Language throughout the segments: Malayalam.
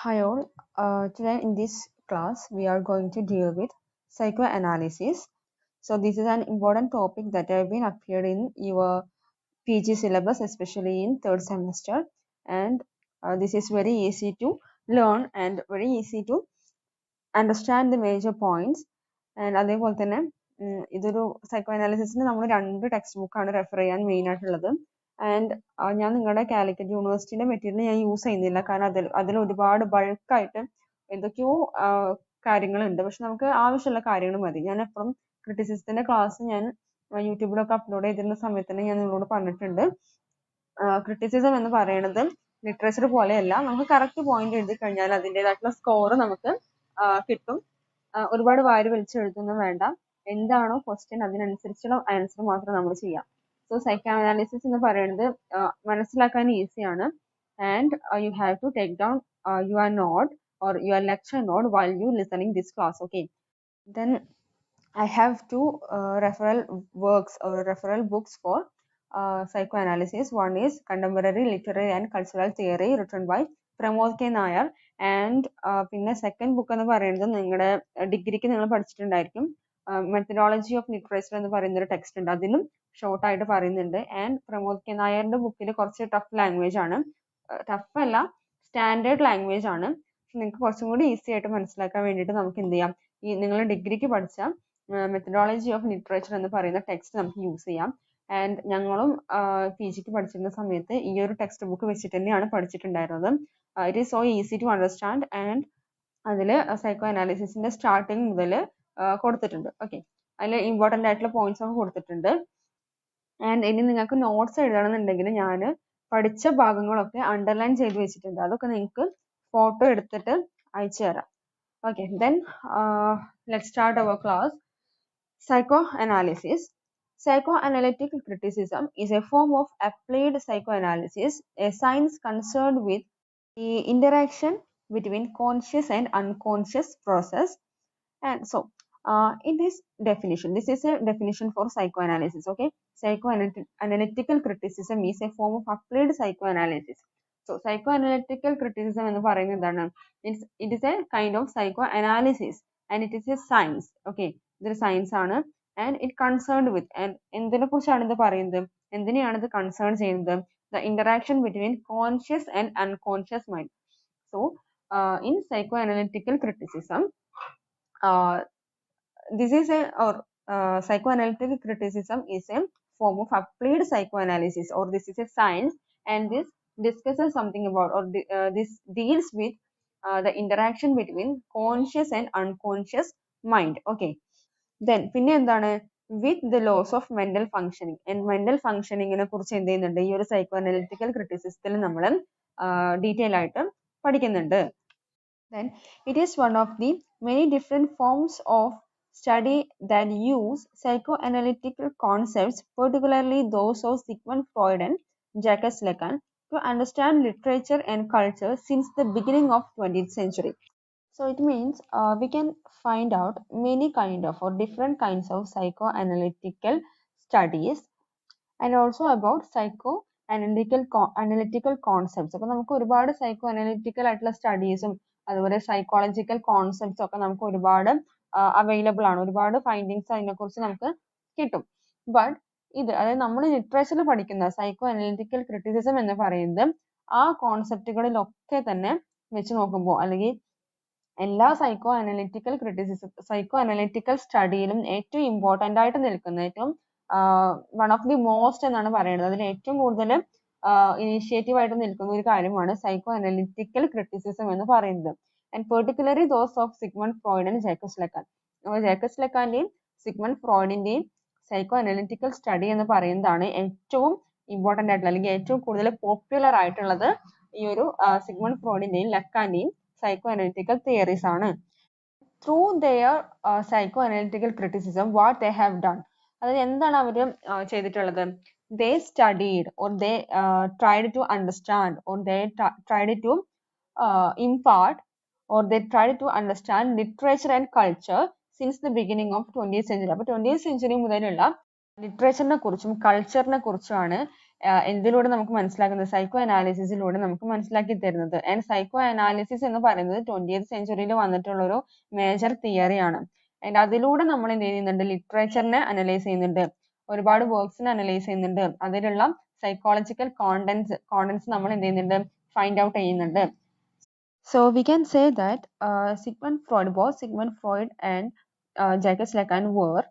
Hi all. Today in this class we are going to deal with psychoanalysis. So this is an important topic that have been appeared in your PG syllabus, especially in third semester, and this is very easy to learn and very easy to understand the major points. And അതേപോലെ തന്നെ ഇതൊരു സൈക്കോ അനാലിസിസിന് നമ്മൾ രണ്ട് ടെക്സ്റ്റ് ബുക്കാണ് റെഫർ ചെയ്യാൻ മെയിൻ ആയിട്ടുള്ളത്. ആൻഡ് ഞാൻ നിങ്ങളുടെ കാലിക്കറ്റ് യൂണിവേഴ്സിറ്റിയുടെ മെറ്റീരിയൽ ഞാൻ യൂസ് ചെയ്യുന്നില്ല, കാരണം അതിൽ ഒരുപാട് ബൾക്കായിട്ട് എന്തൊക്കെയോ കാര്യങ്ങളുണ്ട്. പക്ഷെ നമുക്ക് ആവശ്യമുള്ള കാര്യങ്ങൾ മതി. ഞാൻ എപ്പോഴും ക്രിറ്റിസിസത്തിന്റെ ക്ലാസ് ഞാൻ യൂട്യൂബിലൊക്കെ അപ്ലോഡ് ചെയ്തിരുന്ന സമയത്ത് തന്നെ ഞാൻ നിങ്ങളോട് പറഞ്ഞിട്ടുണ്ട്, ക്രിറ്റിസിസം എന്ന് പറയുന്നത് ലിറ്ററേച്ചർ പോലെയല്ല. നമുക്ക് കറക്റ്റ് പോയിന്റ് എഴുതി കഴിഞ്ഞാൽ അതിൻ്റെതായിട്ടുള്ള സ്കോർ നമുക്ക് കിട്ടും. ഒരുപാട് വാരി വലിച്ചെഴുതൊന്നും വേണ്ട. എന്താണോ ക്വസ്റ്റ്യൻ അതിനനുസരിച്ചുള്ള ആൻസർ മാത്രം നമ്മൾ ചെയ്യാം. സോ സൈക്കോ അനാലിസിസ് എന്ന് പറയുന്നത് മനസ്സിലാക്കാൻ ഈസിയാണ്. And you have to take down your note or your lecture note while you listening this class. Okay, then I have two referral works or referral books for psychoanalysis. One is Contemporary Literary and Cultural Theory written by Pramod K. Nayar. And പിന്നെ സെക്കൻഡ് ബുക്ക് എന്ന് പറയുന്നത് നിങ്ങളുടെ ഡിഗ്രിക്ക് നിങ്ങൾ പഠിച്ചിട്ടുണ്ടായിരിക്കും, മെത്തഡോളജി ഓഫ് ലിറ്ററേച്ചർ എന്ന് പറയുന്ന ഒരു ടെക്സ്റ്റ് ഉണ്ട്. അതിലും ഷോർട്ട് ആയിട്ട് പറയുന്നുണ്ട്. ആൻഡ് പ്രമോദ് കെ നായരുടെ ബുക്കിൽ കുറച്ച് ടഫ് ലാംഗ്വേജ് ആണ്, ടഫ് അല്ല സ്റ്റാൻഡേർഡ് ലാംഗ്വേജ് ആണ്. നിങ്ങൾക്ക് കുറച്ചും കൂടി ഈസി ആയിട്ട് മനസ്സിലാക്കാൻ വേണ്ടിയിട്ട് നമുക്ക് എന്ത് ചെയ്യാം, ഈ നിങ്ങൾ ഡിഗ്രിക്ക് പഠിച്ച മെത്തഡോളജി ഓഫ് ലിറ്ററേച്ചർ എന്ന് പറയുന്ന ടെക്സ്റ്റ് നമുക്ക് യൂസ് ചെയ്യാം. ആൻഡ് ഞങ്ങളും പി ജിക്ക് പഠിച്ചിരുന്ന സമയത്ത് ഈ ഒരു ടെക്സ്റ്റ് ബുക്ക് വെച്ചിട്ട് തന്നെയാണ് പഠിച്ചിട്ടുണ്ടായിരുന്നത്. It is so easy to understand. And അതിൽ സൈക്കോ അനാലിസിസിന്റെ സ്റ്റാർട്ടിങ് മുതൽ കൊടുത്തിട്ടുണ്ട്. ഓക്കെ, അതിൽ ഇമ്പോർട്ടൻ്റ് ആയിട്ടുള്ള പോയിന്റ്സ് ഒക്കെ കൊടുത്തിട്ടുണ്ട്. ആൻഡ് ഇനി നിങ്ങൾക്ക് നോട്ട്സ് എഴുതണമെന്നുണ്ടെങ്കിൽ ഞാൻ പഠിച്ച ഭാഗങ്ങളൊക്കെ അണ്ടർലൈൻ ചെയ്ത് വെച്ചിട്ടുണ്ട്. അതൊക്കെ നിങ്ങൾക്ക് ഫോട്ടോ എടുത്തിട്ട് അയച്ചു തരാം. Okay, then let start our class. Psychoanalysis. Psychoanalytic criticism is a form of applied psychoanalysis, a science concerned with the interaction between conscious and unconscious process. And so, in this definition, this is a definition for psychoanalysis. Okay, psychoanalytical criticism is a form of applied psychoanalysis. So, psychoanalytical criticism എന്ന് പറയുന്നത് എന്താണ്? It is a kind of psychoanalysis and it is a science. Okay, ഇതൊരു സയൻസ് ആണ്. And it concerned with, and എന്തിനെ കുറിച്ചാണ് ഇത് പറയുന്നത്, എന്തിനെയാണ് ഇത് കൺസേൺ ചെയ്യുന്നത്? The interaction between conscious and unconscious mind. So in psycho analytical criticism, this is a or psychoanalytic criticism is a form of applied psychoanalysis, or this is a science, and this discusses something about, or this deals with the interaction between conscious and unconscious mind. Okay, then പിന്നെ എന്താണ്, with the loss of mental functioning. And mental ഫങ്ഷനിങ്ങിനെ കുറിച്ച് എന്ത് ചെയ്യുന്നുണ്ട്, ഈ ഒരു സൈക്കോ അനലിറ്റിക്കൽ ക്രിറ്റിസിസത്തിൽ നമ്മൾ ഡീറ്റെയിൽ ആയിട്ട് പഠിക്കുന്നുണ്ട്. Then it is one of the many different forms of study that use psychoanalytical concepts, particularly those of Sigmund Freud and Jacques Lacan, to understand literature and culture since the beginning of 20th century. So it means we can find out many kind of or different kinds of psychoanalytical studies and also about psychoanalytical concepts. അപ്പോൾ നമുക്ക് ഒരുപാട് സൈക്കോ അനലിറ്റിക്കൽ ആയിട്ടുള്ള സ്റ്റഡീസും അതുപോലെ സൈക്കോളജിക്കൽ കോൺസെപ്റ്റ്സും ഒക്കെ നമുക്ക് ഒരുപാട് അവൈലബിൾ ആണ്. ഒരുപാട് ഫൈൻഡിങ്സ് അതിനെക്കുറിച്ച് നമുക്ക് കിട്ടും. ബട്ട് ഇത്, അതായത് നമ്മൾ ലിറ്ററേച്ചറിൽ പഠിക്കുന്ന സൈക്കോ അനലിറ്റിക്കൽ ക്രിറ്റിസിസം എന്ന് പറയുന്നത് ആ കോൺസെപ്റ്റുകളിലൊക്കെ തന്നെ വെച്ച് നോക്കുമ്പോൾ, അല്ലെങ്കിൽ എല്ലാ സൈക്കോ അനലിറ്റിക്കൽ സ്റ്റഡിയിലും ഏറ്റവും ഇമ്പോർട്ടൻ്റ് ആയിട്ട് നിൽക്കുന്ന, ഏറ്റവും വൺ ഓഫ് ദി മോസ്റ്റ് എന്നാണ് പറയുന്നത്, അതിൽ ഏറ്റവും കൂടുതൽ ഇനീഷ്യേറ്റീവ് ആയിട്ട് നിൽക്കുന്ന ഒരു കാര്യമാണ് സൈക്കോ അനലിറ്റിക്കൽ ക്രിറ്റിസിസം എന്ന് പറയുന്നത്. And particularly those of Sigmund Freud and Jacques Lacan. അപ്പോൾ ജാക്കസ് ലക്കാന്റെയും സിഗ്മണ്ട് ഫ്രോയിഡിന്റെയും സൈക്കോ അനലിറ്റിക്കൽ സ്റ്റഡി എന്ന് പറയുന്നതാണ് ഏറ്റവും ഇമ്പോർട്ടൻ്റ് ആയിട്ടുള്ള, അല്ലെങ്കിൽ ഏറ്റവും കൂടുതൽ പോപ്പുലർ ആയിട്ടുള്ളത് ഈ ഒരു സിഗ്മണ്ട് ഫ്രോയിഡിന്റെയും ലക്കാന്റെയും psychoanalytical theories ആണ്. Through their psychoanalytical criticism, what they have done, അതായത് എന്താണ് അവർ ചെയ്തിട്ടുള്ളത്? They studied, or they tried to understand, or they tried to impart, or they tried to understand literature and culture since the beginning of 20th century. അപ്പോൾ 20th century മുതലുള്ള ലിറ്ററേച്ചറിനെ കുറിച്ചും കൾച്ചറിനെ കുറിച്ചുമാണ് എന്തിലൂടെ നമുക്ക് മനസ്സിലാക്കുന്നത്, സൈക്കോ അനാലിസിസിലൂടെ നമുക്ക് മനസ്സിലാക്കി തരുന്നത്. ആൻഡ് സൈക്കോ അനാലിസിസ് എന്ന് പറയുന്നത് 20th സെഞ്ചുറിയിൽ വന്നിട്ടുള്ള ഒരു മേജർ തിയറിയാണ്. ആൻഡ് അതിലൂടെ നമ്മൾ എന്ത് ചെയ്യുന്നുണ്ട്, ലിറ്ററേച്ചറിനെ അനലൈസ് ചെയ്യുന്നുണ്ട്, ഒരുപാട് വർക്ക്സിനെ അനലൈസ് ചെയ്യുന്നുണ്ട്, അതിലുള്ള സൈക്കോളജിക്കൽ കോണ്ടൻസ് നമ്മൾ എന്ത് ചെയ്യുന്നുണ്ട്, ഫൈൻഡ് ഔട്ട് ചെയ്യുന്നുണ്ട്. So we can say that Sigmund Freud and Jacques Lacan were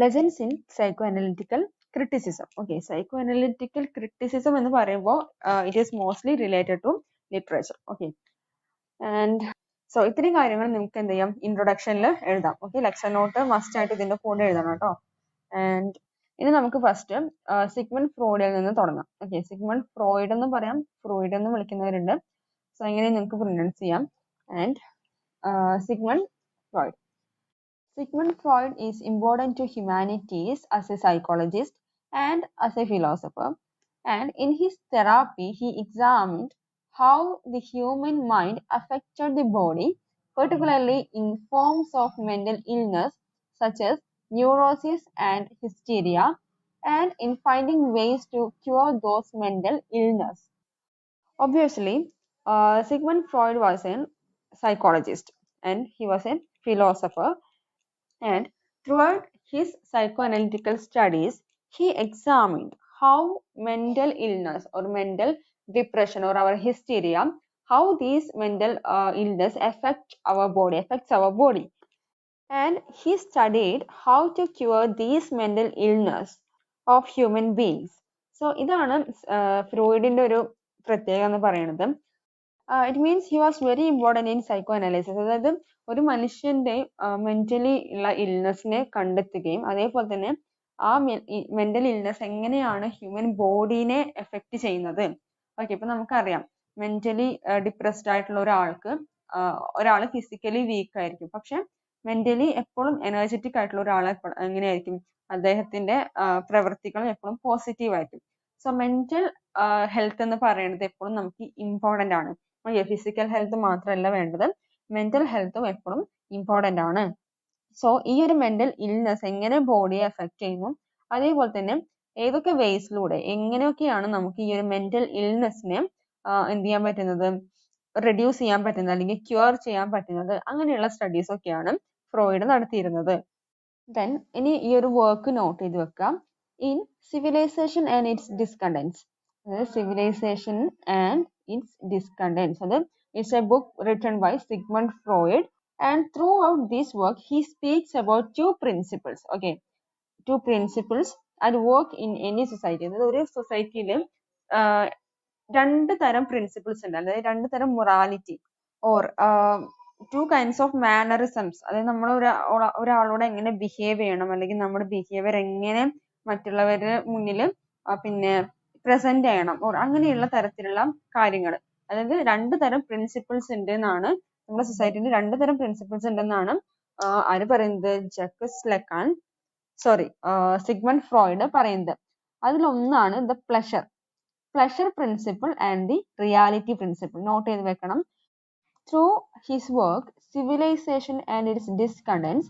legends in psychoanalytical criticism. Okay, psychoanalytical criticism എന്ന് പറയുമ്പോൾ it is mostly related to literature. Okay, and so ഇത്രയും കാര്യങ്ങൾ നിങ്ങൾക്ക് എന്ത് ചെയ്യാം, ഇൻട്രൊഡക്ഷനിൽ എഴുതാം. ഓക്കെ, ലെക്ചർ നോട്ട് മസ്റ്റ് ആയിട്ട് ഇതിന്റെ കൂടെ എഴുതണം കേട്ടോ. ആൻഡ് ഇനി നമുക്ക് ഫസ്റ്റ് സിഗ്മണ്ട് ഫ്രോയിഡിൽ നിന്ന് തുടങ്ങാം. ഓക്കെ, സിഗ്മണ്ട് ഫ്രോയിഡ് എന്ന് പറയാം, ഫ്രോയിഡ് എന്ന് വിളിക്കുന്നവരുണ്ട്. സോ എങ്ങനെ നിങ്ങൾക്ക് പ്രൊനൗൺസ് ചെയ്യാം. And Sigmund Freud. Sigmund Freud is important to humanities as a psychologist and as a philosopher. And in his therapy, he examined how the human mind affected the body, particularly in forms of mental illness such as neurosis and hysteria, and in finding ways to cure those mental illness. Obviously, Sigmund Freud was a psychologist and he was a philosopher, and throughout his psychoanalytical studies, he examined how mental illness or mental depression or our hysteria, how these mental illness affects our body. And he studied how to cure these mental illness of human beings. So ഇതാണ് ഫ്രോയിഡിന്റെ ഒരു പ്രത്യേകത എന്ന് പറയുന്നത്. It means he was very important in psychoanalysis. അതായത് ഒരു മനുഷ്യന്റെ മെന്റലി ഉള്ള ഇൽനെസ്സിനെ കണ്ടെത്തുകയും അതേപോലെ തന്നെ ആ മെന്റൽ ഇൽനെസ് എങ്ങനെയാണ് ഹ്യൂമൻ ബോഡീനെ എഫക്റ്റ് ചെയ്യുന്നത്. ഓക്കെ, ഇപ്പൊ നമുക്കറിയാം മെന്റലി ഡിപ്രസ്ഡ് ആയിട്ടുള്ള ഒരാൾ ഫിസിക്കലി വീക്ക് ആയിരിക്കും, പക്ഷെ മെന്റലി എപ്പോഴും എനർജറ്റിക് ആയിട്ടുള്ള ഒരാളെ എങ്ങനെയായിരിക്കും, അദ്ദേഹത്തിന്റെ പ്രവൃത്തികളും എപ്പോഴും പോസിറ്റീവ് ആയിരിക്കും. സോ മെന്റൽ ഹെൽത്ത് എന്ന് പറയുന്നത് എപ്പോഴും നമുക്ക് ഇമ്പോർട്ടൻ്റ് ആണ്. ഫിസിക്കൽ ഹെൽത്ത് മാത്രമല്ല വേണ്ടത്, മെന്റൽ ഹെൽത്തും എപ്പോഴും ഇമ്പോർട്ടൻ്റ് ആണ്. സോ ഈ ഒരു മെന്റൽ ഇൽനെസ് എങ്ങനെ ബോഡിയെ എഫക്റ്റ് ചെയ്യുന്നു, അതേപോലെ തന്നെ ഏതൊക്കെ വേസിലൂടെ എങ്ങനെയൊക്കെയാണ് നമുക്ക് ഈ ഒരു മെന്റൽ ഇൽനെസ്സിനെ എന്ത് ചെയ്യാൻ പറ്റുന്നത്, റെഡ്യൂസ് ചെയ്യാൻ പറ്റുന്നത് അല്ലെങ്കിൽ ക്യൂർ ചെയ്യാൻ പറ്റുന്നത്, അങ്ങനെയുള്ള സ്റ്റഡീസ് ഒക്കെയാണ് ഫ്രോയിഡ് നടത്തിയിരുന്നത്. ദെൻ ഇനി ഈ ഒരു വർക്ക് നോട്ട് ചെയ്ത് വെക്കാം. In civilisation and its discontents, അതായത് സിവിലൈസേഷൻ ആൻഡ് ഇറ്റ്സ് ഡിസ്കണ്ടൻസ്, അത് it's a book written by Sigmund Freud. And throughout this work, he speaks about two principles. Okay, two principles at work in any society. അതായത് ഒരു സൊസൈറ്റിയിൽ രണ്ട് തരം പ്രിൻസിപ്പിൾസ് ഉണ്ട്, അതായത് രണ്ട് തരം morality or to kinds of mannerisms. അതായത് നമ്മൾ ഒരാളോട് എങ്ങനെ ബിഹേവ് ചെയ്യണം, അല്ലെങ്കിൽ നമ്മുടെ ബിഹേവിയർ എങ്ങനെ മറ്റുള്ളവരുടെ മുന്നിൽ പിന്നെ പ്രസന്റ് ചെയ്യണം, ഓർ അങ്ങനെയുള്ള തരത്തിലുള്ള കാര്യങ്ങൾ. അതായത് രണ്ട് തരം പ്രിൻസിപ്പിൾസ് ഉണ്ട് എന്നാണ് നമ്മുടെ സൊസൈറ്റിയിൽ, രണ്ട് തരം പ്രിൻസിപ്പിൾസ് ഉണ്ടെന്നാണ് ആര് പറയുന്നത്, സിഗ്മണ്ട് ഫ്രോയിഡ് പറയുന്നത്. അതിലൊന്നാണ് the pleasure principle and the reality principle. Note ചെയ്ത് വെക്കണം. Through his work, Civilization and its Discontents,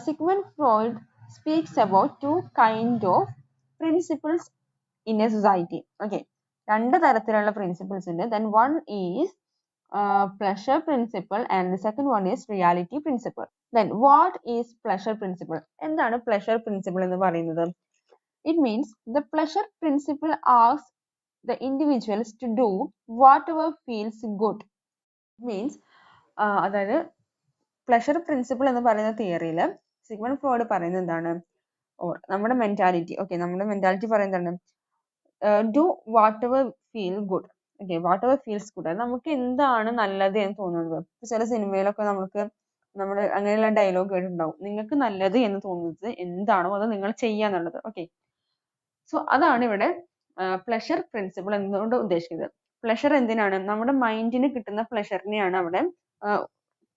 Sigmund Freud speaks about two kinds of principles in a society. Okay, രണ്ട് തരത്തിലുള്ള പ്രിൻസിപ്പിൾസ് ഉണ്ട്. Then one is pleasure principle and the second one is reality principle. Then what is pleasure principle? എന്താണ് pleasure principle എന്ന് പറയുന്നത്? It means the pleasure principle asks the individuals to do whatever feels good. Means അതായത് പ്ലഷർ പ്രിൻസിപ്പിൾ എന്ന് പറയുന്ന തിയറിയിൽ സിഗ്മണ്ട് ഫ്രോയിഡ് പറയുന്നത് എന്താണ്, നമ്മുടെ മെന്റാലിറ്റി. ഓക്കെ, നമ്മുടെ മെന്റാലിറ്റി പറയുന്നതാണ് do what ever feel good. Okay, what ever feels good, അത് നമുക്ക് എന്താണ് നല്ലത് എന്ന് തോന്നുന്നത്. ചില സിനിമയിലൊക്കെ നമ്മൾ അങ്ങനെയുള്ള ഡയലോഗ് കേട്ടിട്ടുണ്ടാവും, നിങ്ങൾക്ക് നല്ലത് എന്ന് തോന്നുന്നത് എന്താണോ അത് നിങ്ങൾ ചെയ്യാന്നുള്ളത്. ഓക്കെ, സോ അതാണ് ഇവിടെ പ്ലഷർ പ്രിൻസിപ്പിൾ എന്നുകൊണ്ട് ഉദ്ദേശിക്കുന്നത്. പ്ലഷർ എന്തിനാണ്, നമ്മുടെ മൈൻഡിന് കിട്ടുന്ന പ്ലഷറിനെയാണ് അവിടെ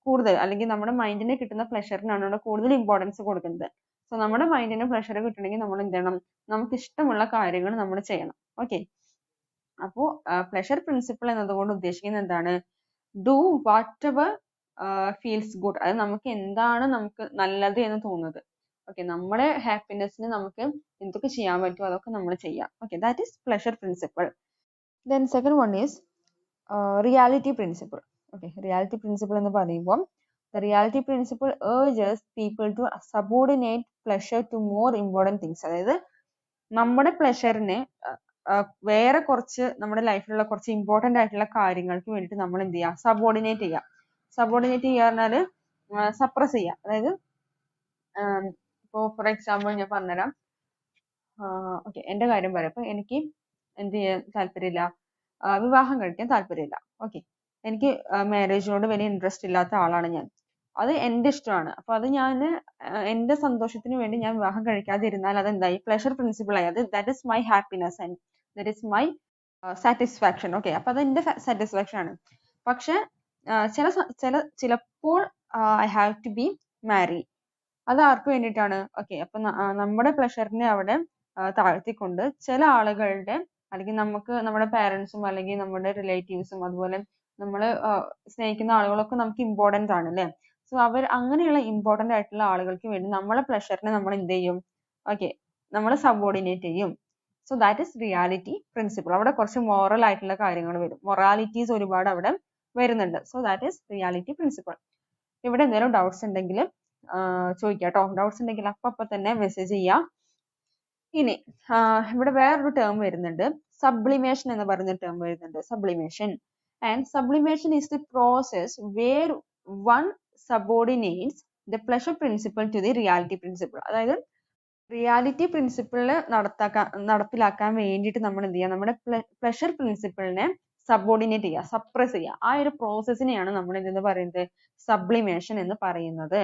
കൂടുതൽ, അല്ലെങ്കിൽ നമ്മുടെ മൈൻഡിന് കിട്ടുന്ന പ്ലഷറിനാണ് അവിടെ കൂടുതൽ ഇമ്പോർട്ടൻസ് കൊടുക്കുന്നത്. സോ നമ്മുടെ മൈൻഡിന് പ്ലഷർ കിട്ടണമെങ്കിൽ നമ്മൾ എന്ത് ചെയ്യണം, നമുക്ക് ഇഷ്ടമുള്ള കാര്യങ്ങൾ നമ്മൾ ചെയ്യണം. ഓക്കെ, അപ്പോൾ പ്ലഷർ പ്രിൻസിപ്പിൾ എന്നതുകൊണ്ട് ഉദ്ദേശിക്കുന്നത് എന്താണ്, do what ever feels good, അത് നമുക്ക് എന്താണ് നമുക്ക് നല്ലത് എന്ന് തോന്നുന്നത്. ഓക്കെ, നമ്മുടെ ഹാപ്പിനെസ്സിന് നമുക്ക് എന്തൊക്കെ ചെയ്യാൻ പറ്റുമോ അതൊക്കെ നമ്മൾ ചെയ്യാം. Okay, that is pleasure principle. Then second one is reality principle. Okay, reality principle എന്ന് പറയുമ്പോൾ the reality principle urges people to subordinate pleasure to more important things. അതായത് നമ്മുടെ പ്ലഷറിനെ വേറെ കുറച്ച് നമ്മുടെ ലൈഫിലുള്ള കുറച്ച് ഇമ്പോർട്ടൻ്റ് ആയിട്ടുള്ള കാര്യങ്ങൾക്ക് വേണ്ടിയിട്ട് നമ്മൾ എന്ത് ചെയ്യുക, സബോർഡിനേറ്റ് ചെയ്യുക. സബോർഡിനേറ്റ് ചെയ്യുക പറഞ്ഞാൽ സപ്രസ് ചെയ്യുക. അതായത് ഇപ്പോൾ ഫോർ എക്സാമ്പിൾ ഞാൻ പറഞ്ഞുതരാം. ഓക്കെ, എൻ്റെ കാര്യം പറയാം. അപ്പോൾ എനിക്ക് എന്ത് ചെയ്യാൻ താല്പര്യമില്ല, വിവാഹം കഴിക്കാൻ താല്പര്യമില്ല. ഓക്കെ, എനിക്ക് മാരേജിനോട് വലിയ ഇൻട്രസ്റ്റ് ഇല്ലാത്ത ആളാണ് ഞാൻ. അത് എൻ്റെ ഇഷ്ടമാണ്. അപ്പോൾ അത് ഞാൻ എൻ്റെ സന്തോഷത്തിന് വേണ്ടി ഞാൻ വിവാഹം കഴിക്കാതിരുന്നാൽ അത് എന്തായി, പ്ലഷർ പ്രിൻസിപ്പിൾ ആയി. അത് that is my happiness and that is my satisfaction. Okay, അപ്പോൾ അത് എൻ്റെ സാറ്റിസ്ഫാക്ഷൻ ആണ്. പക്ഷെ ചിലപ്പോൾ ഐ ഹാവ് ടു ബി മാരി. അത് ആർക്ക് വേണ്ടിയിട്ടാണ്? ഓക്കെ, അപ്പൊ നമ്മുടെ പ്ലഷറിനെ അവിടെ താഴ്ത്തിക്കൊണ്ട് ചില ആളുകളുടെ, അല്ലെങ്കിൽ നമുക്ക് നമ്മുടെ പാരൻസും അല്ലെങ്കിൽ നമ്മുടെ റിലേറ്റീവ്സും അതുപോലെ നമ്മൾ സ്നേഹിക്കുന്ന ആളുകളൊക്കെ നമുക്ക് ഇമ്പോർട്ടൻ്റ് ആണ് അല്ലേ. സോ അങ്ങനെയുള്ള ഇമ്പോർട്ടൻ്റ് ആയിട്ടുള്ള ആളുകൾക്ക് വേണ്ടി നമ്മളെ പ്ലഷറിനെ നമ്മൾ എന്ത് ചെയ്യും? ഓക്കെ, നമ്മൾ സബോർഡിനേറ്റ് ചെയ്യും. So that is reality principle. അവിടെ കുറച്ച് മോറൽ ആയിട്ടുള്ള കാര്യങ്ങൾ വരും, മൊറാലിറ്റീസ് ഒരുപാട് അവിടെ വരുന്നുണ്ട്. So that is reality principle. ഇവിടെ എന്തെങ്കിലും ഡൗട്ട്സ് ഉണ്ടെങ്കിൽ ചോദിക്കാം കേട്ടോ. ഡൗട്ട്സ് ഉണ്ടെങ്കിൽ അപ്പം തന്നെ മെസ്സേജ് ചെയ്യാം. ഇനി ഇവിടെ വേറൊരു ടേം വരുന്നുണ്ട്, സബ്ലിമേഷൻ എന്ന് പറയുന്ന ടേം വരുന്നുണ്ട്. Sublimation and sublimation is the process where one subordinates the pleasure principle to the reality principle. അതായത് റിയാലിറ്റി പ്രിൻസിപ്പിളിനെ നടപ്പിലാക്കാൻ വേണ്ടിയിട്ട് നമ്മൾ എന്ത് ചെയ്യുക, നമ്മുടെ പ്ലഷർ പ്രിൻസിപ്പിളിനെ സബോർഡിനേറ്റ് ചെയ്യുക, സപ്രസ് ചെയ്യുക. ആ ഒരു പ്രോസസ്സിനെയാണ് നമ്മൾ എന്തെന്ന് പറയുന്നത്, സബ്ലിമേഷൻ എന്ന് പറയുന്നത്.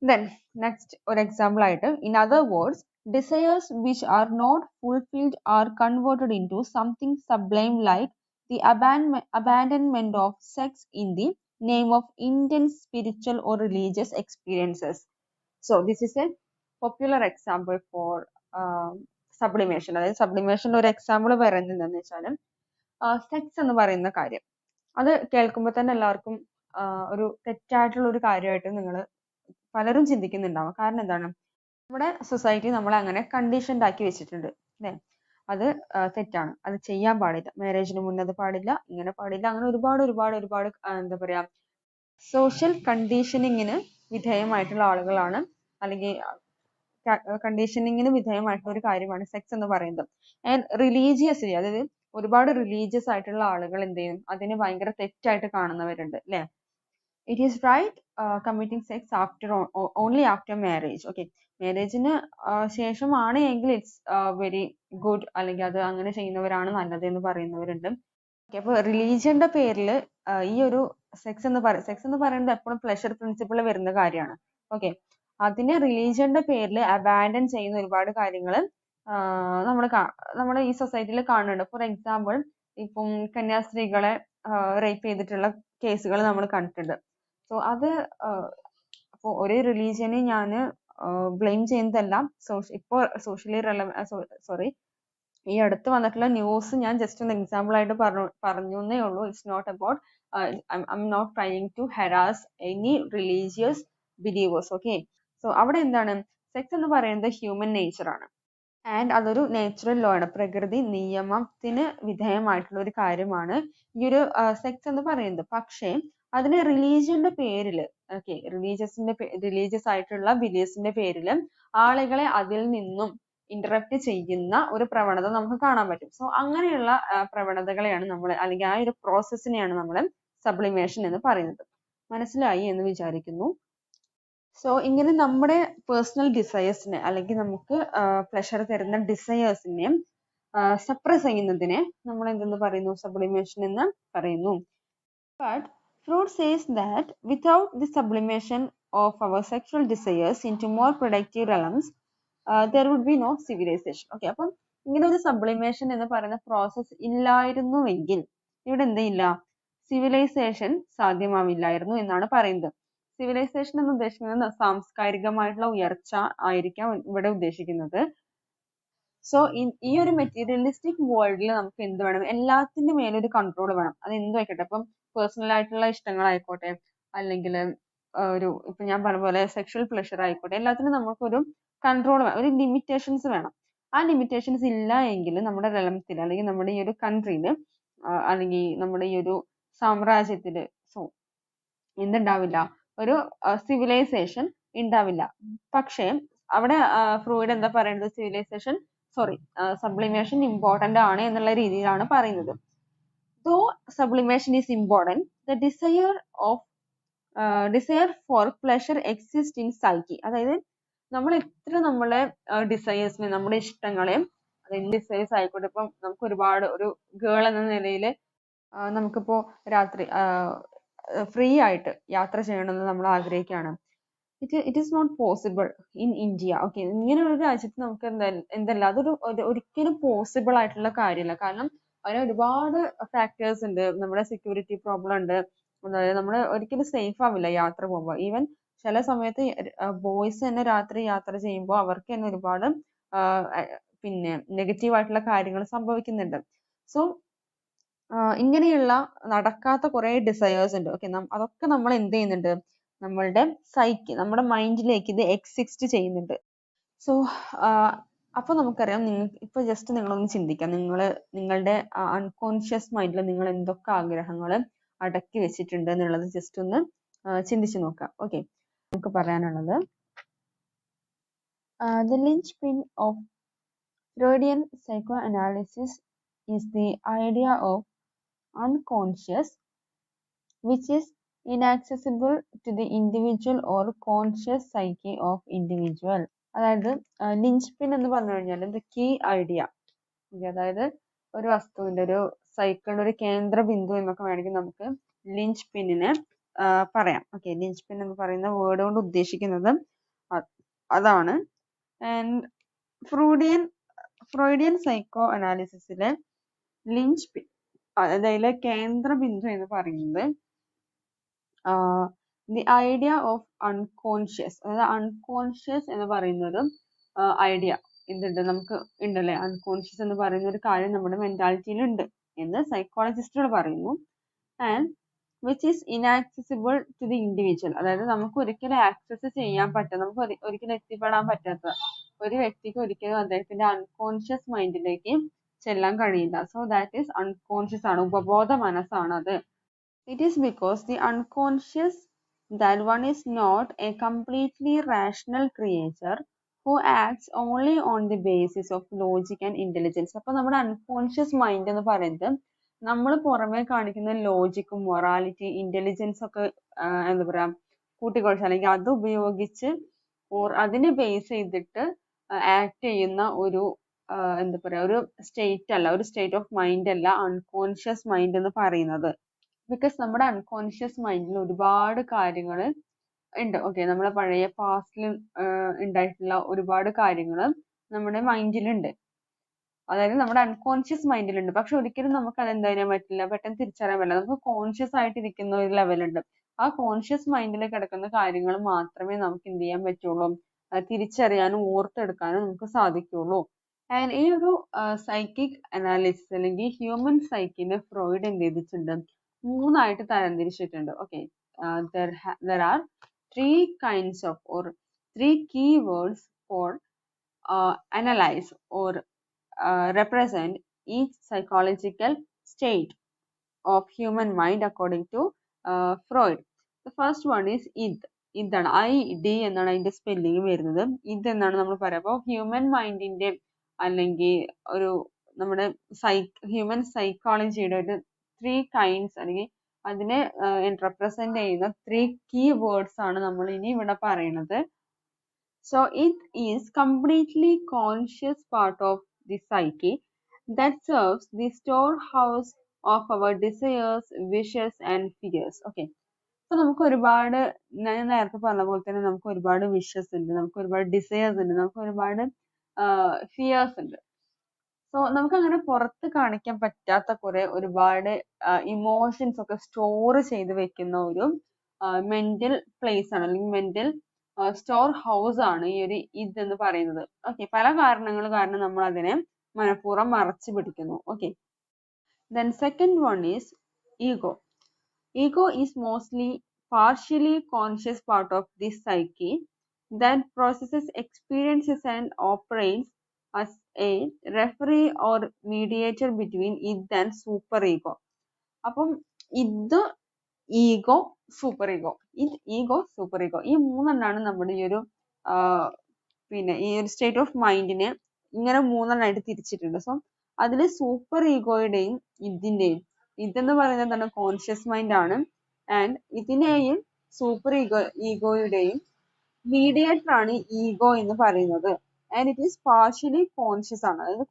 Then next ഒരു എക്സാമ്പിൾ ആയിട്ട്, in other words, desires which are not fulfilled are converted into something sublime like the abandonment of sex in the name of intense spiritual or religious experiences. So this is a popular example for sublimation. അതായത് sublimation ഒരു എക്സാമ്പിൾ പറയുന്നത് എന്താണെന്ന് വെച്ചാൽ, സെക്സ് എന്ന് പറയുന്ന കാര്യം, അത് കേൾക്കുമ്പോൾ തന്നെ എല്ലാവർക്കും ഒരു തെറ്റായിട്ടുള്ള ഒരു കാര്യമായിട്ട് നിങ്ങൾ പലരും ചിന്തിക്കുന്നുണ്ടാവും. കാരണം എന്താണ്, നമ്മുടെ സൊസൈറ്റി നമ്മളെ അങ്ങനെ കണ്ടീഷൻഡ് ആക്കി വെച്ചിട്ടുണ്ട് അല്ലേ. അത് തെറ്റാണ്, അത് ചെയ്യാൻ പാടില്ല, മാരേജിന് മുന്നേ അത് പാടില്ല, ഇങ്ങനെ പാടില്ല, അങ്ങനെ ഒരുപാട് ഒരുപാട് ഒരുപാട് എന്താ പറയാ, സോഷ്യൽ കണ്ടീഷനിങ്ങിന് വിധേയമായിട്ടുള്ള ആളുകളാണ്, അല്ലെങ്കിൽ കണ്ടീഷനിങ്ങിന് വിധേയമായിട്ടുള്ള ഒരു കാര്യമാണ് സെക്സ് എന്ന് പറയുന്നത്. ആൻഡ് റിലീജിയസ്ലി, അതായത് ഒരുപാട് റിലീജിയസ് ആയിട്ടുള്ള ആളുകൾ എന്ത് ചെയ്യും, അതിനെ ഭയങ്കര തെറ്റായിട്ട് കാണുന്നവരുണ്ട് അല്ലേ. It is right committing sex only after marriage. Okay, മാരേജിന് ശേഷമാണ് എങ്കിൽ ഇറ്റ്സ് വെരി ഗുഡ്, അല്ലെങ്കിൽ അത് അങ്ങനെ ചെയ്യുന്നവരാണ് നല്ലത് എന്ന് പറയുന്നവരുണ്ട്. ഓക്കെ, അപ്പോൾ റിലീജിയന്റെ പേരിൽ ഈ ഒരു സെക്സ് എന്ന് പറയുന്നത് എപ്പോഴും പ്ലഷർ പ്രിൻസിപ്പിൾ വരുന്ന കാര്യമാണ്. ഓക്കെ, അതിനെ റിലീജിയന്റെ പേരിൽ അബാൻഡൻ ചെയ്യുന്ന ഒരുപാട് കാര്യങ്ങൾ നമ്മൾ ഈ സൊസൈറ്റിയിൽ കാണുന്നുണ്ട്. ഫോർ എക്സാമ്പിൾ, ഇപ്പം കന്യാസ്ത്രീകളെ റേപ്പ് ചെയ്തിട്ടുള്ള കേസുകൾ നമ്മൾ കണ്ടിട്ടുണ്ട്. സോ അത് അപ്പോൾ ഒരേ റിലീജിയനെ ഞാൻ ബ്ലെയിം ചെയ്യുന്നതല്ല. ഇപ്പോൾ ഈ അടുത്ത് വന്നിട്ടുള്ള ന്യൂസ് ഞാൻ ജസ്റ്റ് ഒന്ന് എക്സാമ്പിൾ ആയിട്ട് പറഞ്ഞു എന്നേ ഉള്ളൂ. It's not about I am not trying to harass any religious believers. Okay, so അവിടെ എന്താണ്, സെക്സ് എന്ന് പറയുന്നത് ഹ്യൂമൻ നേച്ചർ ആണ്. ആൻഡ് അതൊരു നാച്ചുറൽ ലോ ആണ്, പ്രകൃതി നിയമത്തിന് വിധേയമായിട്ടുള്ള ഒരു കാര്യമാണ് ഈ ഒരു സെക്സ് എന്ന് പറയുന്നത്. പക്ഷേ അതിന് റിലീജിയന്റെ പേരിൽ, ഓക്കെ, റിലീജിയസ് ആയിട്ടുള്ള ബിലീഫ്സിന്റെ പേരിൽ ആളുകളെ അതിൽ നിന്നും ഇന്ററപ്റ്റ് ചെയ്യുന്ന ഒരു പ്രവണത നമുക്ക് കാണാൻ പറ്റും. സോ അങ്ങനെയുള്ള പ്രവണതകളെയാണ് നമ്മൾ, അല്ലെങ്കിൽ ആ ഒരു പ്രോസസ്സിനെയാണ് നമ്മൾ സബ്ലിമേഷൻ എന്ന് പറയുന്നത്. മനസ്സിലായി എന്ന് വിചാരിക്കുന്നു. സോ ഇങ്ങനെ നമ്മുടെ പേഴ്സണൽ ഡിസയേഴ്സിനെ, അല്ലെങ്കിൽ നമുക്ക് പ്ലഷർ തരുന്ന ഡിസയേഴ്സിനെ സപ്രസ് ചെയ്യുന്നതിനെ നമ്മൾ എന്തെന്ന് പറയുന്നു, സബ്ലിമേഷൻ എന്ന് പറയുന്നു. But Freud says that without the sublimation of our sexual desires into more productive realms, there would be no civilization. Okay, അപ്പം ഇങ്ങനെ ഒരു സബ്ലിമേഷൻ എന്ന് പറയുന്ന പ്രോസസ് ഇല്ലായിരുന്നുവെങ്കിൽ ഇവിടെ എന്തില്ല, സിവിലൈസേഷൻ സാധ്യമാവില്ലായിരുന്നു എന്നാണ് പറയുന്നത്. സിവിലൈസേഷൻ എന്ന് ഉദ്ദേശിക്കുന്നത് സാംസ്കാരികമായിട്ടുള്ള ഉയർച്ച ആയിരിക്കാം ഇവിടെ ഉദ്ദേശിക്കുന്നത്. സോ ഈ ഒരു മെറ്റീരിയലിസ്റ്റിക് വേൾഡിൽ നമുക്ക് എന്ത് വേണം, എല്ലാത്തിൻ്റെ മേലൊരു കൺട്രോൾ വേണം. അത് എന്തുമായിക്കോട്ടെ, അപ്പം പേഴ്സണൽ ആയിട്ടുള്ള ഇഷ്ടങ്ങളായിക്കോട്ടെ, അല്ലെങ്കിൽ ഇപ്പൊ ഞാൻ പറഞ്ഞ പോലെ സെക്ഷൽ പ്ലഷർ ആയിക്കോട്ടെ, എല്ലാത്തിനും നമുക്കൊരു കൺട്രോൾ, ഒരു ലിമിറ്റേഷൻസ് വേണം. ആ ലിമിറ്റേഷൻസ് ഇല്ല എങ്കിൽ നമ്മുടെ റെലംത്തിൽ അല്ലെങ്കിൽ നമ്മുടെ ഈ ഒരു കൺട്രിയിൽ അല്ലെങ്കിൽ നമ്മുടെ ഈ ഒരു സാമ്രാജ്യത്തിൽ എന്തുണ്ടാവില്ല, ഒരു സിവിലൈസേഷൻ ഉണ്ടാവില്ല. പക്ഷേ അവിടെ ഫ്രോയിഡ് എന്താ പറയുന്നത്, സബ്ലിമേഷൻ ഇമ്പോർട്ടന്റ് ആണ് എന്നുള്ള രീതിയിലാണ് പറയുന്നത്. Though sublimation is important, the desire for pleasure exists in psyche. അതായത് നമ്മൾ എത്ര നമ്മളെ ഡിസയേഴ്സിനെ, നമ്മുടെ ഇഷ്ടങ്ങളെ, അതായത് ഡിസയേഴ്സ് ആയിക്കോട്ടെ, ഇപ്പം നമുക്ക് ഒരുപാട് ഒരു ഗേൾ എന്ന നിലയിൽ നമുക്കിപ്പോ രാത്രി ഫ്രീ ആയിട്ട് യാത്ര ചെയ്യണമെന്ന് നമ്മൾ ആഗ്രഹിക്കുകയാണ്. It is not possible in India. Okay, ഇങ്ങനെയുള്ള ഒരു രാജ്യത്ത് നമുക്ക് എന്തല്ല, അതൊരു ഒരിക്കലും പോസിബിൾ ആയിട്ടുള്ള കാര്യമല്ല. കാരണം അതിന് ഒരുപാട് ഫാക്ടേഴ്സ് ഉണ്ട്. നമ്മുടെ സെക്യൂരിറ്റി പ്രോബ്ലം ഉണ്ട്. അതായത് നമ്മൾ ഒരിക്കലും സേഫ് ആവില്ല യാത്ര പോകുമ്പോൾ. ഈവൻ ചില സമയത്ത് ബോയ്സ് തന്നെ രാത്രി യാത്ര ചെയ്യുമ്പോൾ അവർക്ക് തന്നെ ഒരുപാട് പിന്നെ നെഗറ്റീവ് ആയിട്ടുള്ള കാര്യങ്ങൾ സംഭവിക്കുന്നുണ്ട്. സോ ഇങ്ങനെയുള്ള നടക്കാത്ത കുറെ ഡിസയേഴ്സ് ഉണ്ട്. ഓക്കെ, അതൊക്കെ നമ്മൾ എന്ത് ചെയ്യുന്നുണ്ട്, നമ്മളുടെ സൈക്കി, നമ്മുടെ മൈൻഡിലേക്ക് ഇത് എക്സിസ്റ്റ് ചെയ്യുന്നുണ്ട്. സോ അപ്പൊ നമുക്കറിയാം, ഇപ്പൊ ജസ്റ്റ് നിങ്ങളൊന്ന് ചിന്തിക്കാം, നിങ്ങളുടെ അൺകോൺഷ്യസ് മൈൻഡിൽ നിങ്ങൾ എന്തൊക്കെ ആഗ്രഹങ്ങൾ അടക്കി വെച്ചിട്ടുണ്ട് എന്നുള്ളത് ജസ്റ്റ് ഒന്ന് ചിന്തിച്ചു നോക്കാം. ഓക്കെ, നമുക്ക് പറയാനുള്ളത് the linchpin of Freudian psychoanalysis is the idea of unconscious, which is inaccessible to the individual or conscious psyche of individual. അതായത് ലിഞ്ച്പിൻ എന്ന് പറഞ്ഞു കഴിഞ്ഞാൽ ദ കീ ഐഡിയ, അതായത് ഒരു വസ്തുവിന്റെ, ഒരു സൈക്കിളിന്റെ ഒരു കേന്ദ്ര ബിന്ദു എന്നൊക്കെ വേണമെങ്കിൽ നമുക്ക് ലിഞ്ച് പിന്നിനെ പറയാം. ഓക്കെ, ലിഞ്ച് പിൻ എന്ന് പറയുന്ന വേർഡ് കൊണ്ട് ഉദ്ദേശിക്കുന്നത് അതാണ്. ആൻഡ് ഫ്രോയിഡിയൻ സൈക്കോ അനാലിസിസിലെ ലിഞ്ച് പിൻ, അതായത് കേന്ദ്ര ബിന്ദു എന്ന് പറയുന്നത് ദി ഐഡിയ ഓഫ് അൺകോൺഷ്യസ്. അതായത് അൺകോൺഷ്യസ് എന്ന് പറയുന്നത് ഐഡിയ എന്തുണ്ട്, നമുക്ക് ഉണ്ടല്ലേ, അൺകോൺഷ്യസ് എന്ന് പറയുന്ന ഒരു കാര്യം നമ്മുടെ മെന്റാലിറ്റിയിൽ ഉണ്ട് എന്ന് സൈക്കോളജിസ്റ്റുകൾ പറയുന്നു. And which is inaccessible to the individual. അതായത് നമുക്ക് ഒരിക്കലും ആക്സസ് ചെയ്യാൻ പറ്റാത്ത, നമുക്ക് ഒരിക്കലും എത്തിപ്പെടാൻ പറ്റാത്ത ഒരു വ്യക്തിക്ക് ഒരിക്കലും അദ്ദേഹത്തിന്റെ അൺകോൺഷ്യസ് മൈൻഡിലേക്ക് ചെല്ലാൻ കഴിയില്ല. സോ ദാറ്റ് ഈസ് അൺകോൺഷ്യസ് ആണ്, ഉപബോധ മനസ്സാണ് അത്. It is because the unconscious that one is not a completely rational creature who acts only on the basis of logic and intelligence. അപ്പോൾ നമ്മുടെ അൺകോൺഷ്യസ് മൈൻഡ് എന്ന് പറയുന്നത് നമ്മൾ പുറമേ കാണിക്കുന്ന ലോജിക്കും മൊറാലിറ്റി ഇന്റലിജൻസ് ഒക്കെ എന്താ പറയാ കൂട്ടിക്കുഴച്ച്, അല്ലെങ്കിൽ അത് ഉപയോഗിച്ച് അതിനെ ബേസ് ചെയ്തിട്ട് ആക്ട് ചെയ്യുന്ന ഒരു എന്താ പറയാ ഒരു സ്റ്റേറ്റ് അല്ല, ഒരു സ്റ്റേറ്റ് ഓഫ് മൈൻഡ് അല്ല അൺകോൺഷ്യസ് മൈൻഡ് എന്ന് പറയുന്നത്. ബിക്കോസ് നമ്മുടെ അൺകോൺഷ്യസ് മൈൻഡിൽ ഒരുപാട് കാര്യങ്ങൾ ഉണ്ട്. ഓക്കെ, നമ്മുടെ പഴയ പാസ്റ്റിൽ ഉണ്ടായിട്ടുള്ള ഒരുപാട് കാര്യങ്ങൾ നമ്മുടെ മൈൻഡിലുണ്ട്, അതായത് നമ്മുടെ അൺകോൺഷ്യസ് മൈൻഡിലുണ്ട്. പക്ഷെ ഒരിക്കലും നമുക്ക് അത് എന്താ ചെയ്യാൻ പറ്റില്ല, പെട്ടെന്ന് തിരിച്ചറിയാൻ പറ്റില്ല. നമുക്ക് കോൺഷ്യസ് ആയിട്ടിരിക്കുന്ന ഒരു ലെവലുണ്ട്. ആ കോൺഷ്യസ് മൈൻഡിൽ കിടക്കുന്ന കാര്യങ്ങൾ മാത്രമേ നമുക്ക് എന്ത് ചെയ്യാൻ പറ്റുള്ളൂ, തിരിച്ചറിയാനും ഓർത്തെടുക്കാനും നമുക്ക് സാധിക്കുള്ളൂ. ആൻഡ് ഈ ഒരു സൈക്കിക് അനാലിസിസ് അല്ലെങ്കിൽ ഹ്യൂമൻ സൈക്കിനെ ഫ്രോയിഡ് എന്ത് ചെയ്തിട്ടുണ്ട്, മൂന്നായിട്ട് തരംതിരിച്ചിട്ടുണ്ട്. Okay, there are three kinds of or three keywords for analyze or represent each psychological state of human mind according to Freud. The first one is id. ഇതാണ് ID എന്നാണ് അതിന്റെ സ്പെല്ലിംഗ് വരുന്നത്. ഇത് എന്നാണ് നമ്മൾ പറയുക. അപ്പോൾ ഹ്യൂമൻ മൈൻഡിന്റെ അല്ലെങ്കിൽ ഒരു നമ്മുടെ ഹ്യൂമൻ സൈക്കോളജിയുടെ ഒരു 3 kinds അല്ലെങ്കിൽ അതിനെ റെപ്രസെന്റ് ചെയ്യുന്ന 3 keywords ആണ് നമ്മൾ ഇനി ഇവിടെ പറയുന്നത്. So it is completely conscious part of the psyche that serves the storehouse of our desires, wishes and fears. Okay, so നമുക്ക് ഒരുപാട്, ഞാൻ നേരത്തെ പറഞ്ഞ പോലെ തന്നെ നമുക്ക് ഒരുപാട് വിഷസ് ഉണ്ട്, നമുക്ക് ഒരുപാട് ഡിസയേഴ്സ് ഉണ്ട്, നമുക്ക് ഒരുപാട് ഫിയേഴ്സ് ഉണ്ട്. സോ നമുക്ക് അങ്ങനെ പുറത്ത് കാണിക്കാൻ പറ്റാത്ത കുറെ ഒരുപാട് ഇമോഷൻസ് ഒക്കെ സ്റ്റോർ ചെയ്ത് വെക്കുന്ന ഒരു മെന്റൽ പ്ലേസ് ആണ്, അല്ലെങ്കിൽ മെന്റൽ സ്റ്റോർ ഹൗസ് ആണ് ഈ ഒരു ഇതെന്ന് പറയുന്നത്. ഓക്കെ, പല കാരണങ്ങൾ കാരണം നമ്മൾ അതിനെ മനഃപൂർവ്വം മറച്ചു പിടിക്കുന്നു. Okay, then second one is ego. Ego is mostly partially conscious part of the psyche that processes experiences and operates as a referee or mediator between id and superego. അപ്പം ഇത് ഈഗോ സൂപ്പർ ഈഗോ, ഇത് ഈഗോ സൂപ്പർ ഈഗോ, ഈ മൂന്നെണ്ണാണ് നമ്മുടെ ഈ ഒരു പിന്നെ ഈ ഒരു സ്റ്റേറ്റ് ഓഫ് മൈൻഡിനെ ഇങ്ങനെ മൂന്നെണ്ണമായിട്ട് തിരിച്ചിട്ടുണ്ട്. സോ അതിൽ സൂപ്പർ ഈഗോയുടെയും ഇതിന്റെയും, ഇതെന്ന് പറയുന്നത് എന്താണ്, കോൺഷ്യസ് മൈൻഡ് ആണ്. ആൻഡ് ഇതിനെയും സൂപ്പർ ഈഗോയുടെയും മീഡിയേറ്റർ ആണ് ഈഗോ എന്ന് പറയുന്നത്. And it is partially conscious ആണ്, അതായത്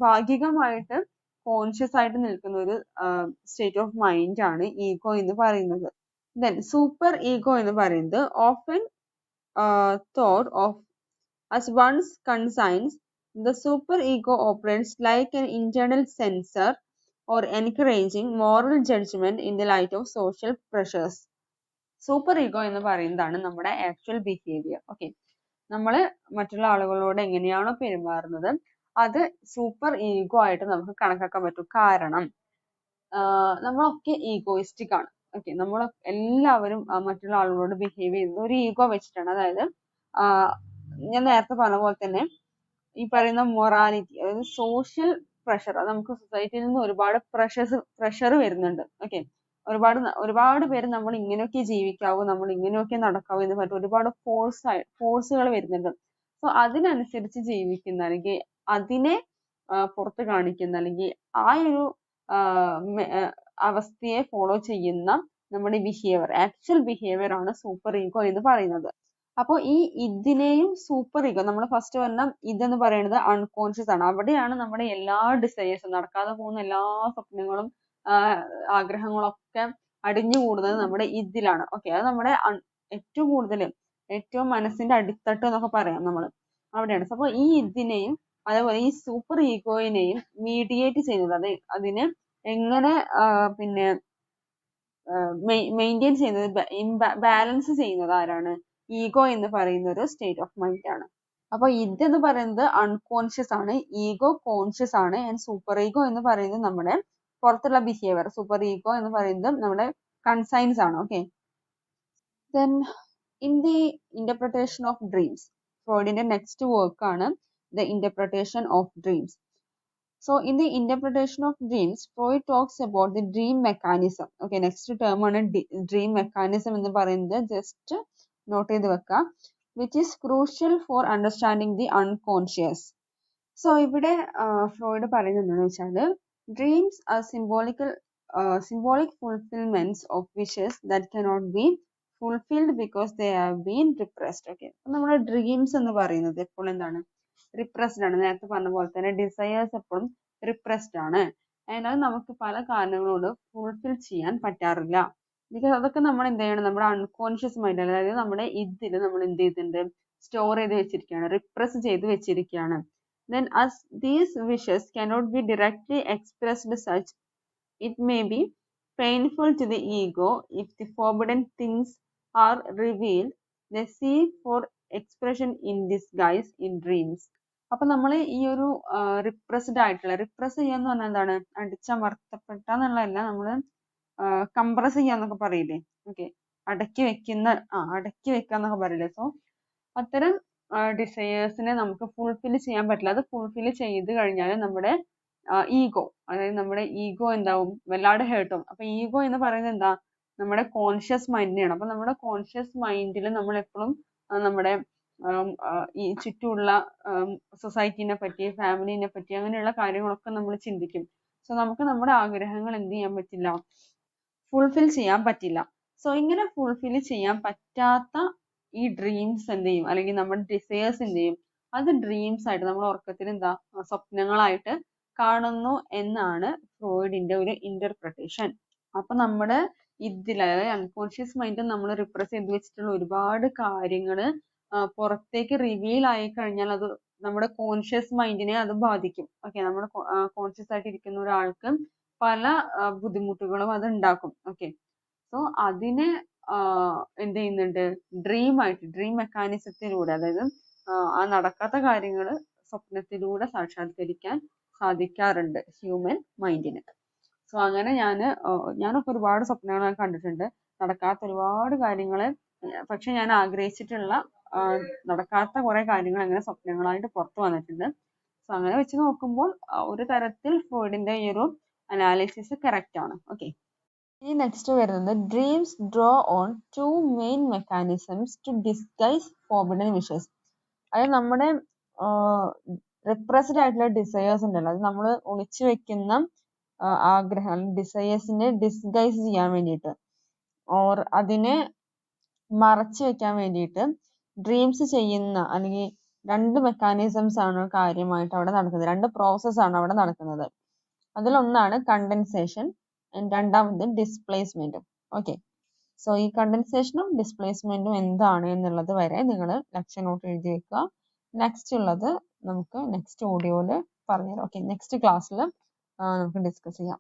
ഭാഗികമായിട്ട് കോൺഷ്യസ് ആയിട്ട് നിൽക്കുന്ന ഒരു സ്റ്റേറ്റ് ഓഫ് മൈൻഡ് ആണ് ഈഗോ എന്ന് പറയുന്നത്. ദെൻ സൂപ്പർ ഈഗോ എന്ന് പറയുന്നത് often thought of as one's conscience, the super ego operates like an internal censor or encouraging moral judgment in the light of social pressures. Super ego എന്ന് പറയുന്നതാണ് നമ്മുടെ ആക്ച്വൽ ബിഹേവിയർ. ഓക്കെ, നമ്മൾ മറ്റുള്ള ആളുകളോട് എങ്ങനെയാണോ പെരുമാറുന്നത് അത് സൂപ്പർ ഈഗോ ആയിട്ട് നമുക്ക് കണക്കാക്കാൻ പറ്റും. കാരണം നമ്മളൊക്കെ ഈഗോയിസ്റ്റിക് ആണ്. ഓക്കെ, നമ്മൾ എല്ലാവരും മറ്റുള്ള ആളുകളോട് ബിഹേവ് ചെയ്യുന്നത് ഒരു ഈഗോ വെച്ചിട്ടാണ്. അതായത് ഞാൻ നേരത്തെ പറഞ്ഞ പോലെ തന്നെ ഈ പറയുന്ന മൊറാലിറ്റി, അതായത് സോഷ്യൽ പ്രഷർ, അത് നമുക്ക് സൊസൈറ്റിയിൽ നിന്ന് ഒരുപാട് പ്രഷർ വരുന്നുണ്ട്. ഓക്കെ, ഒരുപാട് പേര് നമ്മൾ ഇങ്ങനെയൊക്കെ ജീവിക്കാവൂ, നമ്മൾ ഇങ്ങനെയൊക്കെ നടക്കാവൂ എന്ന് പറഞ്ഞിട്ട് ഒരുപാട് ഫോഴ്സുകൾ വരുന്നുണ്ട്. സോ അതിനനുസരിച്ച് ജീവിക്കുന്ന, അല്ലെങ്കിൽ അതിനെ പുറത്ത് കാണിക്കുന്ന, അല്ലെങ്കിൽ ആ ഒരു അവസ്ഥയെ ഫോളോ ചെയ്യുന്ന നമ്മുടെ ബിഹേവിയർ, ആക്ച്വൽ ബിഹേവിയർ ആണ് സൂപ്പർ ഈഗോ എന്ന് പറയുന്നത്. അപ്പോൾ ഈ ഇതിനെയും സൂപ്പർ ഈഗോ, നമ്മൾ ഫസ്റ്റ് പറഞ്ഞ ഇതെന്ന് പറയുന്നത് അൺകോൺഷ്യസ് ആണ്. അവിടെയാണ് നമ്മുടെ എല്ലാ ഡിസയേഴ്സും, നടക്കാതെ പോകുന്ന എല്ലാ സ്വപ്നങ്ങളും ആഗ്രഹങ്ങളും ഒക്കെ അടിഞ്ഞുകൂടുന്നത് നമ്മുടെ ഇതിലാണ്. ഓക്കെ, അത് നമ്മുടെ ഏറ്റവും കൂടുതൽ, ഏറ്റവും മനസ്സിന്റെ അടിത്തട്ട് എന്നൊക്കെ പറയാം നമ്മൾ, അവിടെയാണ്. അപ്പോൾ ഈ ഇതിനെയും അതേപോലെ ഈ സൂപ്പർ ഈഗോയിനെയും മീഡിയേറ്റ് ചെയ്യുന്നത്, അതിനെ എങ്ങനെ പിന്നെ മെയിൻറ്റെയിൻ ചെയ്യുന്നത്, ബാലൻസ് ചെയ്യുന്നത് ആരാണ്? ഈഗോ എന്ന് പറയുന്ന ഒരു സ്റ്റേറ്റ് ഓഫ് മൈൻഡ് ആണ്. അപ്പൊ ഇതെന്ന് പറയുന്നത് അൺകോൺഷ്യസ് ആണ്, ഈഗോ കോൺഷ്യസ് ആണ്. ആൻഡ് സൂപ്പർ ഈഗോ എന്ന് പറയുന്നത് നമ്മുടെ പുറത്തുള്ള ബിഹേവിയർ, സൂപ്പർ ഈഗോ എന്ന് പറയുന്നത് നമ്മുടെ കൺസൈൻസ് ആണ്. Okay, then in the interpretation of dreams, ഫ്രോയിഡിന്റെ നെക്സ്റ്റ് വർക്ക് ആണ് the interpretation of dreams. So in the interpretation of dreams, Freud talks about the dream mechanism. Okay, next term ആണ് dream mechanism എന്ന് പറയുന്നത്, ജസ്റ്റ് നോട്ട് ചെയ്ത് വെക്കുക, which is crucial for understanding the unconscious. So ഇവിടെ ഫ്രോയിഡ് പറയുന്നത് എന്താണെന്ന് വെച്ചാൽ, dreams are symbolic fulfillments of wishes that cannot be fulfilled because they have been repressed. Okay, നമ്മുടെ ഡ്രീംസ് എന്ന് പറയുന്നത് എപ്പോഴും എന്താണ്, റിപ്രസ്ഡ് ആണ്. നേരത്തെ പറഞ്ഞ പോലെ തന്നെ ഡിസയേഴ്സ് എപ്പോഴും റിപ്രസ്ഡ് ആണ്. ആൻഡ് അത് നമുക്ക് പല കാരണങ്ങളോട് ഫുൾഫിൽ ചെയ്യാൻ പറ്റാറില്ല. ബിക്കോസ് അതൊക്കെ നമ്മൾ എന്ത് ചെയ്യണം, നമ്മുടെ അൺകോൺഷ്യസ് മൈൻഡ്, അതായത് നമ്മുടെ ഇതിൽ നമ്മൾ എന്ത് ചെയ്തിട്ടുണ്ട്, സ്റ്റോർ ചെയ്ത് വെച്ചിരിക്കുകയാണ്, റിപ്രസ് ചെയ്ത് വെച്ചിരിക്കുകയാണ്. Then as these wishes cannot be directly expressed such, it may be painful to the ego if the forbidden things are revealed. They seek for expression in disguise in dreams. അപ്പൊ നമ്മൾ ഈ ഒരു റിപ്രസ്ഡ് ആയിട്ടുള്ള, റിപ്രസ് ചെയ്യാന്ന് പറഞ്ഞാൽ എന്താണ്, അടിച്ചമർത്തപ്പെട്ട എന്നുള്ളതല്ല, നമ്മൾ കംപ്രസ് ചെയ്യാന്നൊക്കെ പറയില്ലേ. ഓക്കെ, അടക്കി വെക്കുക എന്നൊക്കെ പറയില്ലേ. സോ അത്തരം ഡിസയേഴ്സിനെ നമുക്ക് ഫുൾഫിൽ ചെയ്യാൻ പറ്റില്ല. അത് ഫുൾഫിൽ ചെയ്ത് കഴിഞ്ഞാൽ നമ്മുടെ ഈഗോ, അതായത് നമ്മുടെ ഈഗോ എന്താവും, വല്ലാതെ ഹേർട്ടും. അപ്പൊ ഈഗോ എന്ന് പറയുന്നത് എന്താ, നമ്മുടെ കോൺഷ്യസ് മൈൻഡിനെയാണ്. അപ്പൊ നമ്മുടെ കോൺഷ്യസ് മൈൻഡിൽ നമ്മൾ എപ്പോഴും നമ്മുടെ ഈ ചുറ്റുമുള്ള സൊസൈറ്റീനെ പറ്റി, ഫാമിലിനെ പറ്റി, അങ്ങനെയുള്ള കാര്യങ്ങളൊക്കെ നമ്മൾ ചിന്തിക്കും. സോ നമുക്ക് നമ്മുടെ ആഗ്രഹങ്ങൾ എന്ത് ചെയ്യാൻ പറ്റില്ല, ഫുൾഫിൽ ചെയ്യാൻ പറ്റില്ല. സോ ഇങ്ങനെ ഫുൾഫിൽ ചെയ്യാൻ പറ്റാത്ത ഈ ഡ്രീംസ് എന്ത് ചെയ്യും, അല്ലെങ്കിൽ നമ്മുടെ ഡിസയേഴ്സ് എന്ത് ചെയ്യും, അത് ഡ്രീംസ് ആയിട്ട് നമ്മൾ ഉറക്കത്തിൽ എന്താ, സ്വപ്നങ്ങളായിട്ട് കാണുന്നു എന്നാണ് ഫ്രോയിഡിന്റെ ഒരു ഇന്റർപ്രിട്ടേഷൻ. അപ്പൊ നമ്മുടെ ഇതിൽ, അതായത് അൺകോൺഷ്യസ് മൈൻഡ് നമ്മൾ റിപ്രസ് ചെയ്ത് വെച്ചിട്ടുള്ള ഒരുപാട് കാര്യങ്ങള് പുറത്തേക്ക് റിവീൽ ആയി കഴിഞ്ഞാൽ അത് നമ്മുടെ കോൺഷ്യസ് മൈൻഡിനെ അത് ബാധിക്കും. ഓക്കെ, നമ്മുടെ കോൺഷ്യസ് ആയിട്ട് ഇരിക്കുന്ന ഒരാൾക്ക് പല ബുദ്ധിമുട്ടുകളും അത് ഉണ്ടാക്കും. ഓക്കെ, സോ അതിനെ എന്ത് ചെയ്യുന്നുണ്ട്, ഡ്രീം മെക്കാനിസത്തിലൂടെ, അതായത് ആ നടക്കാത്ത കാര്യങ്ങൾ സ്വപ്നത്തിലൂടെ സാക്ഷാത്കരിക്കാൻ സാധിക്കാറുണ്ട് ഹ്യൂമൻ മൈൻഡിന്. സോ അങ്ങനെ ഞാനൊക്കെ ഒരുപാട് സ്വപ്നങ്ങൾ ഞാൻ കണ്ടിട്ടുണ്ട്. നടക്കാത്ത ഒരുപാട് കാര്യങ്ങൾ, പക്ഷെ ഞാൻ ആഗ്രഹിച്ചിട്ടുള്ള നടക്കാത്ത കുറെ കാര്യങ്ങൾ അങ്ങനെ സ്വപ്നങ്ങളായിട്ട് പുറത്തു വന്നിട്ടുണ്ട്. സോ അങ്ങനെ വെച്ച് നോക്കുമ്പോൾ ഒരു തരത്തിൽ ഫ്രോയിഡിന്റെ ഈ ഒരു അനാലിസിസ് കറക്റ്റ് ആണ്. ഓക്കെ, ഇനി നെക്സ്റ്റ് വരുന്നത് dreams draw on two main mechanisms to disguise forbidden wishes. അത് നമ്മുടെ റിപ്രസ്ഡ് ആയിട്ടുള്ള ഡിസയേഴ്സ് ഉണ്ടല്ലോ, അത് നമ്മൾ ഒളിച്ചു വെക്കുന്ന ആഗ്രഹം, ഡിസയേഴ്സിനെ ഡിസ്ഗൈസ് ചെയ്യാൻ വേണ്ടിയിട്ട് ഓർ അതിനെ മറച്ചു വെക്കാൻ വേണ്ടിയിട്ട് ഡ്രീംസ് ചെയ്യുന്ന അല്ലെങ്കിൽ രണ്ട് മെക്കാനിസംസ് ആണ് കാര്യമായിട്ട് അവിടെ നടക്കുന്നത്, രണ്ട് പ്രോസസ് ആണ് അവിടെ നടക്കുന്നത്. അതിലൊന്നാണ് കണ്ടൻസേഷൻ, രണ്ടാമത് ഡിസ്പ്ലേസ്മെന്റും. ഓക്കെ, സോ ഈ കണ്ടൻസേഷനും ഡിസ്പ്ലേസ്മെന്റും എന്താണ് എന്നുള്ളത് വരെ നിങ്ങൾ ലെക്ചർ നോട്ട് എഴുതി വെക്കുക. നെക്സ്റ്റ് ഉള്ളത് നമുക്ക് നെക്സ്റ്റ് ഓഡിയോയിൽ പറഞ്ഞുതരാം. ഓക്കെ, നെക്സ്റ്റ് ക്ലാസ്സിൽ നമുക്ക് ഡിസ്കസ് ചെയ്യാം.